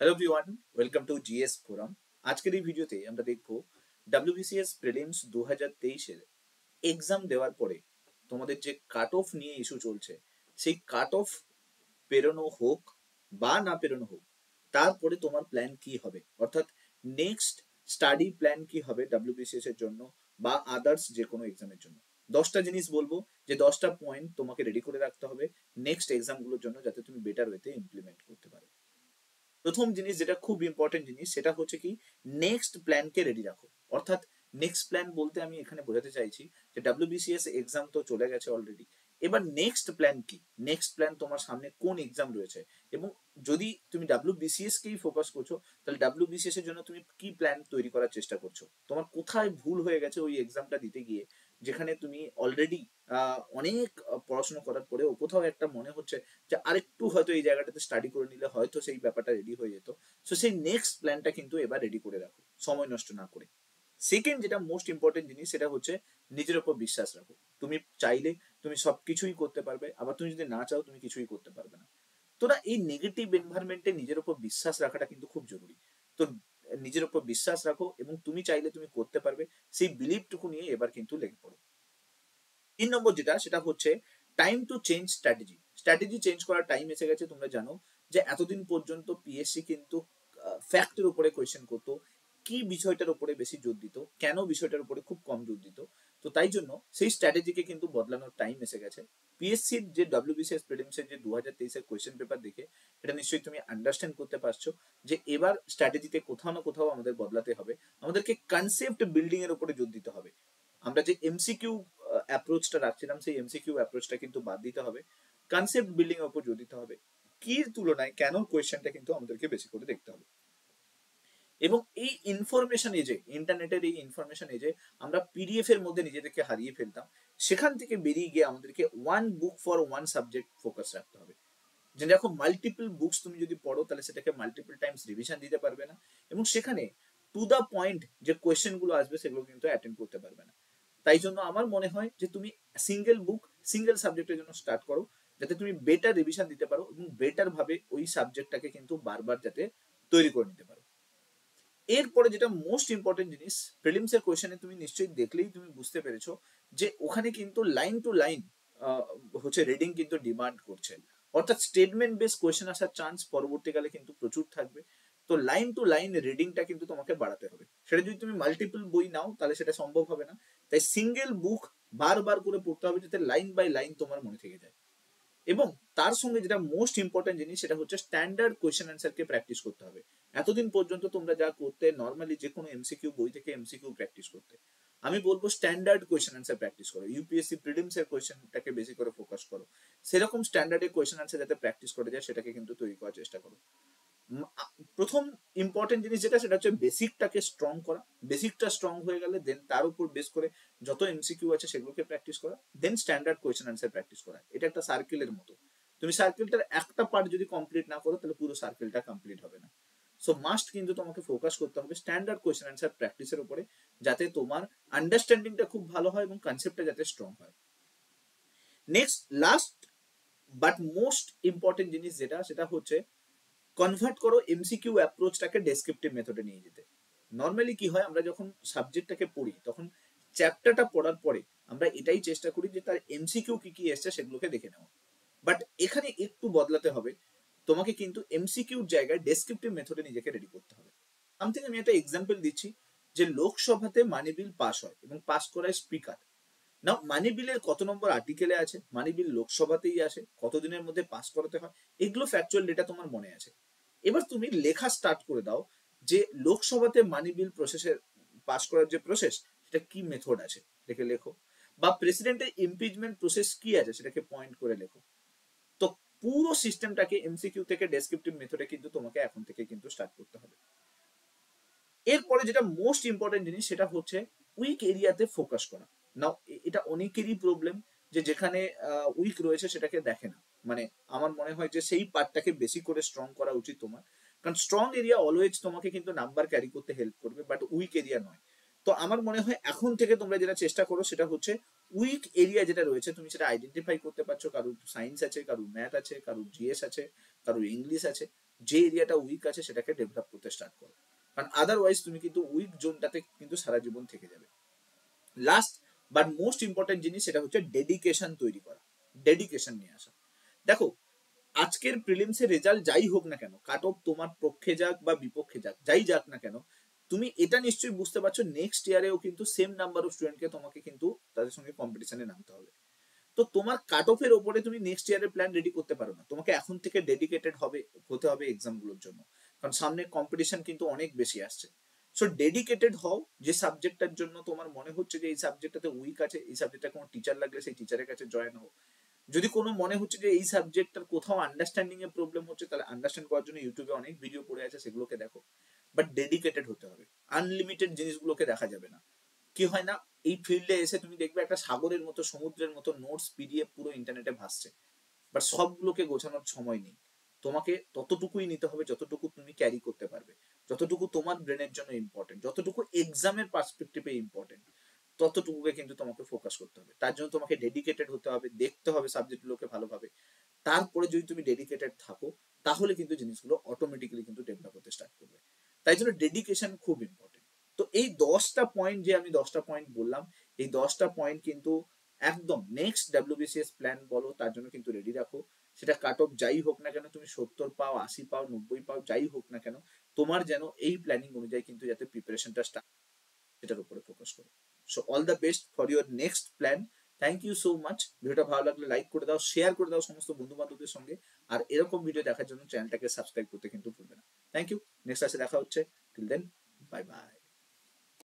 Hello everyone, welcome to GS forum. আজকের এই ভিডিওতে আমরা দেখব ডাব্লিউবিসিএস প্রিলিমস 2023-এর এক্সাম দেওয়ার পরে তোমাদের যে কাট অফ নিয়ে ইস্যু চলছে, সেই কাট অফ পেরোনো হোক বা না পেরোনো হোক, তারপরে তোমার প্ল্যান কি হবে, অর্থাৎ নেক্সট স্টাডি প্ল্যান কি হবে ডাব্লিউবিসিএস এর জন্য বা আদার্স যে কোনো এক্সামের জন্য। 10টা জিনিস বলবো, যে 10টা পয়েন্ট তোমাকে রেডি করে রাখতে হবে নেক্সট এক্সামগুলোর জন্য, যাতে তুমি বেটার ওয়েতে ইমপ্লিমেন্ট করতে পারো। প্রথম জিনিস যেটা খুব ইম্পর্টেন্ট জিনিস, সেটা হচ্ছে কি নেক্সট প্ল্যানকে রেডি রাখো। অর্থাৎ নেক্সট প্ল্যান বলতে আমি এখানে বোঝাতে চাইছি যে ডাব্লিউবিসিএস এক্সাম তো চলে গেছে অলরেডি, এবার নেক্সট প্ল্যান কি, নেক্সট প্ল্যান তোমার সামনে কোন এক্সাম রয়েছে, এবং যদি তুমি ডাব্লিউবিসিএস কেই ফোকাস করছো, তাহলে ডাব্লিউবিসিএস এর জন্য তুমি কি প্ল্যান তৈরি করার চেষ্টা করছো, তোমার কোথায় ভুল হয়ে গেছে ওই এক্সামটা দিতে গিয়ে, যেখানে তুমি অলরেডি অনেক পড়াশোনা করার পরেও কোথাও একটা মনে হচ্ছে যে আরেকটু হয়তো এই জায়গাটাতে স্টাডি করে নিলে হয়তো সেই ব্যাপারটা রেডি হয়ে যেত। সো সেই নেক্সট প্ল্যানটা কিন্তু এবার রেডি করে রাখো, সময় নষ্ট না করে। সেকেন্ড যেটা মোস্ট ইম্পর্টেন্ট জিনিস, সেটা হচ্ছে নিজের উপর বিশ্বাস রাখো। তুমি চাইলে তুমি সব কিছুই করতে পারবে, আবার তুমি যদি না চাও তুমি কিছুই করতে পারবে না। তোরা এই নেগেটিভ এনভায়রনমেন্টে নিজের উপর বিশ্বাস রাখাটা কিন্তু খুব জরুরি। তো নিজের উপর বিশ্বাস রাখো এবং তুমি চাইলে তুমি করতে পারবে, সেই বিলিভটুকু নিয়ে এবার কিন্তু লেগে পড়ো। 3 নম্বর যেটা, সেটা হচ্ছে time to change strategy. Strategy change করার টাইম এসে গেছে। তোমরা জানো যে এতদিন পর্যন্ত পিএসসি কিন্তু ফ্যাক্টের উপরে কোয়েশ্চেন করতো, কি বিষয়টার উপরে বেশি জোর দিত, কেন বিষয়টার উপরে খুব কম জোর দিত। তো তাই জন্য সেই স্ট্র্যাটেজিকে কিন্তু বদলানোর টাইম এসে গেছে। পিএসসির যে ডাব্লিউবিসিএস প্রিলিমসের যে 2023-এর কোয়েশ্চেন পেপার দেখে এটা নিশ্চয়ই তুমি আন্ডারস্ট্যান্ড করতে পারছো যে এবার স্ট্র্যাটেজিতে কোথাও না কোথাও আমাদের বদলাতে হবে। আমাদেরকে কনসেপ্ট বিল্ডিং এর উপরে জোর দিতে হবে। আমরা যে এমসিকিউ অ্যাপ্রোচটা রাখছিলাম, সেই এমসিকিউ অ্যাপ্রোচটা কিন্তু বাদ দিতে হবে, কনসেপ্ট বিল্ডিং এর উপর জোর দিতে হবে। কির তুলনায় কেন কোয়েশ্চেনটা কিন্তু আমাদেরকে বেশি করে দেখতে হবে। এবং এই ইনফরমেশন এজে, ইন্টারনেটের এই ইনফরমেশন এজে আমরা পিডিএফ এর মধ্যে নিজেদেরকে হারিয়ে ফেলতাম। সেখান থেকে বেরিয়ে গিয়ে আমাদেরকে one book for one subject focus রাখতে হবে। যে দেখো, মাল্টিপল বুকস তুমি যদি পড়ো তাহলে সেটাকে মাল্টিপল টাইমস রিভিশন দিতে পারবে না, এবং সেখানে টু দা পয়েন্ট যে কোয়েশ্চেন গুলো আসবে সেগুলো কিন্তু অ্যাটেন্ড করতে পারবে না। তাই জন্য আমার মনে হয় যে তুমি সিঙ্গেল বুক সিঙ্গেল সাবজেক্টের জন্য স্টার্ট করো, যাতে তুমি বেটার রিভিশন দিতে পারো এবং বেটার ভাবে ওই সাবজেক্টটাকে কিন্তু বারবার যাতে তৈরি করে নিতে পারো। এরপরে যেটা মোস্ট ইম্পর্টেন্ট জিনিস, প্রিলিমস এর কোয়েশ্চেনে তুমি নিশ্চয়ই দেখলেই তুমি বুঝতে পেরেছো যে ওখানে কিন্তু লাইন টু লাইন হচ্ছে রিডিং কিন্তু ডিমান্ড করছে। অর্থাৎ স্টেটমেন্ট বেস কোয়েশ্চেন আসার চান্স পরবর্তীকালে কিন্তু প্রচুর থাকবে। তো লাইন টু লাইন রিডিংটা কিন্তু তোমাকে বাড়াতে হবে। সেটা যদি তুমি মাল্টিপল বই নাও তাহলে সেটা সম্ভব হবে না। তাই সিঙ্গেল বুক বারবার করে পড়তে হবে, যাতে লাইন বাই লাইন তোমার মনে থেকে যায়। এবং তার সঙ্গে যেটা মোস্ট ইম্পর্টেন্ট জিনিস, সেটা হচ্ছে স্ট্যান্ডার্ড কোয়েশ্চেন অ্যান্সারকে প্র্যাকটিস করতে হবে। এতদিন পর্যন্ত তোমরা যা করতে নর্মালি যে কোনো এমসিকিউ বই থেকে এমসিকিউ প্র্যাকটিস করতে, আমি বলবো স্ট্যান্ডার্ড কোয়েশ্চেন অ্যান্সার প্র্যাকটিস করো। ইউপিএসসি প্রিলিমস এর কোয়েশ্চেনটাকে বেশি করে ফোকাস করো। সেরকম স্ট্যান্ডার্ডের কোয়েশ্চেন অ্যান্সার যাতে প্র্যাকটিস করে যায় সেটাকে কিন্তু তৈরি করার চেষ্টা করো। প্রথম ইম্পর্টেন্ট জিনিস যেটা, সেটা হচ্ছে বেসিকটাকে স্ট্রং করা। বেসিকটা স্ট্রং হয়ে গেলে দেন তার উপর বেস করে যত এমসিকিউ আছে সেগুলোকে প্র্যাকটিস করা, দেন স্ট্যান্ডার্ড কোয়েশ্চেন অ্যান্সার প্র্যাকটিস করা। এটা একটা সার্কেলের মতো। তুমি সার্কেলটার একটা পার্ট যদি কমপ্লিট না করো তাহলে পুরো সার্কেলটা কমপ্লিট হবে না। সো মাস্ট কিন্তু তোমাকে ফোকাস করতে হবে স্ট্যান্ডার্ড কোয়েশ্চেন অ্যান্সার প্র্যাকটিসের উপরে, যাতে তোমার আন্ডারস্ট্যান্ডিংটা খুব ভালো হয় এবং কনসেপ্টটা যাতে স্ট্রং হয়। Next last but most important জিনিস যেটা, সেটা হচ্ছে কনভার্ট করো এমসিকিউ অ্যাপ্রোচটাকে ডেসক্রিপটিভ মেথডে নিয়ে যেতে। নর্মালি কি হয়, আমরা যখন সাবজেক্টটাকে পড়ি তখন চ্যাপ্টারটা পড়ার পরে আমরা এটাই চেষ্টা করি যে তার এমসিকিউ কি কি এসছে সেগুলোকে দেখে নেওয়া। বাট এখানে একটু বদলাতে হবে, তোমাকে কিন্তু এমসিকিউর জায়গায় ডেসক্রিপটিভ মেথডে নিজেকে রেডি করতে হবে। আমি একটা এক্সাম্পল দিচ্ছি, যে লোকসভাতে মানি বিল পাস হয় এবং পাস করায় স্পিকার। না, মানি বিলের কত নম্বর আর্টিকেলে আছে, মানি বিল লোকসভাতেই আসে, কতদিনের মধ্যে পাস করাতে হয়, এগুলো ফ্যাকচুয়াল ডেটা তোমার মনে আছে। এবার তুমি লেখা স্টার্ট করে দাও যে লোকসভাতে মানি বিল প্রসেসের পাস করার যে প্রসেস, সেটা কি মেথড আছে সেটাকে লেখো। বা প্রেসিডেন্টের ইমপিচমেন্ট প্রসেস কি আছে সেটাকে পয়েন্ট করে লেখো। তো পুরো সিস্টেমটাকে এমসিকিউ থেকে ডেসক্রিপটিভ মেথডে কিন্তু তোমাকে এখন থেকে কিন্তু স্টার্ট করতে হবে। এরপরে যেটা মোস্ট ইম্পর্টেন্ট জিনিস, সেটা হচ্ছে উইক এরিয়াতে ফোকাস করা। নাও এটা অনেকেরই প্রবলেম, যে যেখানে উইক রয়েছে সেটাকে দেখে না। মানে আমার মনে হয় যে সেই পার্টটাকে বেশি করে স্ট্রং করা উচিত তোমার, কারণ স্ট্রং এরিয়া অলওয়েজ তোমাকে কিন্তু নাম্বার ক্যারি করতে হেল্প করবে, বাট উইক এরিয়া নয়। তো আমার মনে হয় এখন থেকে তোমরা যেটা চেষ্টা করো সেটা হচ্ছে উইক এরিয়া যেটা রয়েছে তুমি সেটা আইডেন্টিফাই করতে পারছো। কারোর সায়েন্স আছে, কারোর ম্যাথ আছে, কারোর জিএস আছে, কারোর ইংলিশ আছে। যে এরিয়াটা উইক আছে সেটাকে ডেভেলপ করতে স্টার্ট করো, কারণ আদারওয়াইজ তুমি কিন্তু উইক জোনটাতে কিন্তু সারা জীবন থেকে যাবে। লাস্ট বাট মোস্ট ইম্পর্টেন্ট জিনিস সেটা হচ্ছে ডেডিকেশন তৈরি করা, ডেডিকেশন নিয়ে আসা। দেখো, আজকের প্রিলিমসের রেজাল্ট যাই হোক না কেন, কাট অফ তোমার পক্ষে যাক বা বিপক্ষে যাক, যাই যাক না কেন, তুমি এটা নিশ্চয়ই বুঝতে পারছো নেক্সট ইয়ারেও কিন্তু সেম নাম্বার অফ স্টুডেন্টকে তোমাকে কিন্তু তাদের সঙ্গে কম্পিটিশনে নামতে হবে। তো তোমার কাট অফের ওপরে তুমি নেক্সট ইয়ারের প্ল্যান রেডি করতে পারো না, তোমাকে এখন থেকে ডেডিকেটেড হতে হবে এক্সামগুলোর জন্য, কারণ সামনে কম্পিটিশন কিন্তু অনেক বেশি আসছে। সো ডেডিকেটেড হও, যে সাবজেক্টটার জন্য তোমার মনে হচ্ছে যে এই সাবজেক্টটাতে উইক আছে, এই সাবজেক্টটা কোনো টিচার লাগলে সেই টিচারের কাছে জয়েন হও। যদি কোনো মনে হচ্ছে যে এই সাবজেক্টটার কোথাও আন্ডারস্ট্যান্ডিং এর প্রবলেম হচ্ছে, তাহলে আন্ডারস্ট্যান্ড করার জন্য ইউটিউবে অনেক ভিডিও পড়ে আছে, সেগুলোকে দেখো। বাট ডেডিকেটেড হতে হবে, আনলিমিটেড জিনিসগুলোকে দেখা যাবে না। কি হয় না, এই ফিল্ডে এসে তুমি দেখবে একটা সাগরের মতো, সমুদ্রের মতো নোটস পিডিএফ পুরো ইন্টারনেটে ভাসছে, বাট সবগুলোকে গোছানোর সময় নেই। তোমাকে ততটুকুই নিতে হবে যতটুকু তুমি ক্যারি করতে পারবে, যতটুকু তোমার ব্রেনের জন্য ইম্পর্টেন্ট, যতটুকু এক্সামের পার্সপেক্টিভে ইম্পর্টেন্ট, ততটুকুকে কিন্তু তোমাকে ফোকাস করতে হবে। তার জন্য তোমাকে ডেডিকেটেড হতে হবে, দেখতে হবে সাবজেক্টগুলোকে ভালোভাবে। তারপরে যদি তুমি ডেডিকেটেড থাকো, তাহলে কিন্তু জিনিসগুলো অটোমেটিক্যালি কিন্তু ডেভেলপ হতে স্টার্ট করবে। তাই জন্য ডেডিকেশন খুব ইম্পর্টেন্ট। তো এই 10টা পয়েন্ট, যে আমি 10টা পয়েন্ট বললাম, এই 10টা পয়েন্ট কিন্তু একদম নেক্সট ডাব্লিউবিসিএস প্ল্যান বলো তার জন্য কিন্তু রেডি রাখো। সেটা কাট অফ যাই হোক না কেন, তুমি 70 পাও, 80 পাও, 90 পাও, যাই হোক না কেন, তোমার যেন এই প্ল্যানিং অনুযায়ী কিন্তু যাতে প্রিপারেশনটা স্টার্ট, সেটার উপরে ফোকাস করো। So all the best for your next plan. Thank you so much. ভিডিওটা ভালো লাগলে লাইক করে দাও, শেয়ার করে দাও সমস্ত বন্ধু বান্ধবদের সঙ্গে, আর এরকম ভিডিও দেখার জন্য চ্যানেলটাকে সাবস্ক্রাইব করতে কিন্তু ভুলবে না। Thank you. নেক্সট ক্লাসে দেখা হচ্ছে। Till then, bye by.